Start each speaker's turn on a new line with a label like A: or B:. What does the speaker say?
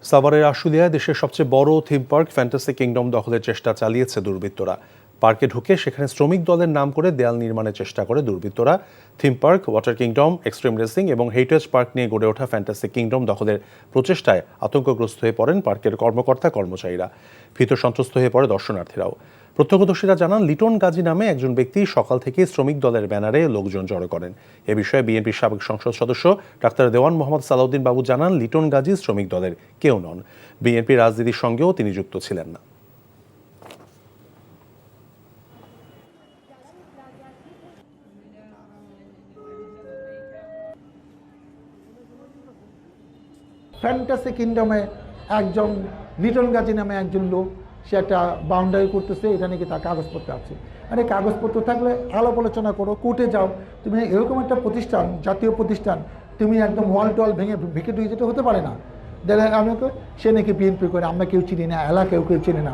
A: সাভারের আশুলিয়ায় দেশের সবচেয়ে বড় থিম পার্ক ফ্যান্টাসি কিংডম দখলের চেষ্টা চালিয়েছে দুর্বৃত্তরা। পার্কে ঢুকে সেখানে শ্রমিক দলের নাম করে দেয়াল নির্মাণের চেষ্টা করে দুর্বৃত্তরা। Theme park, water kingdom, extreme racing এবং হেরিটেজ পার্ক নিয়ে গড়ে ওঠা ফ্যান্টাসি কিংডম দখলের প্রচেষ্টায় আতঙ্কগ্রস্ত হয়ে পড়েন পার্কের কর্মকর্তা কর্মচারীরা। ভীত সন্ত্রস্ত হয়ে পড়ে দর্শনার্থীরাও। প্রত্যক্ষদর্শীরা জানান, লিটন গাজী নামে একজন ব্যক্তি সকাল থেকে শ্রমিক দলের ব্যানারে লোকজন জড়ো করেন। এ বিষয়ে বিএনপির সাবেক সংসদ সদস্য ডাক্তার দেওয়ান মোহাম্মদ সালাউদ্দিন বাবু জানান, লিটন গাজী শ্রমিক দলের কেউ নন। বিএনপি রাজনীতির সঙ্গেও তিনি যুক্ত ছিলেন না।
B: ফ্যান্টাসি কিংডমে একজন লিটন গাজী নামে একজন লোক, সে একটা বাউন্ডারি করতেছে, এটা নাকি তার কাগজপত্র আছে। আরে কাগজপত্র থাকলে আলাপ আলোচনা করো, কোর্টে যাও। তুমি এরকম একটা প্রতিষ্ঠান, জাতীয় প্রতিষ্ঠান, তুমি একদম ওয়াল টল ভেঙে ভিকে ঢুকে যেতে হতে পারে না। আমাকে সে নাকি বিএনপি করে, আমরা কেউ চিনি না, এলাকায় কেউ চিনি না।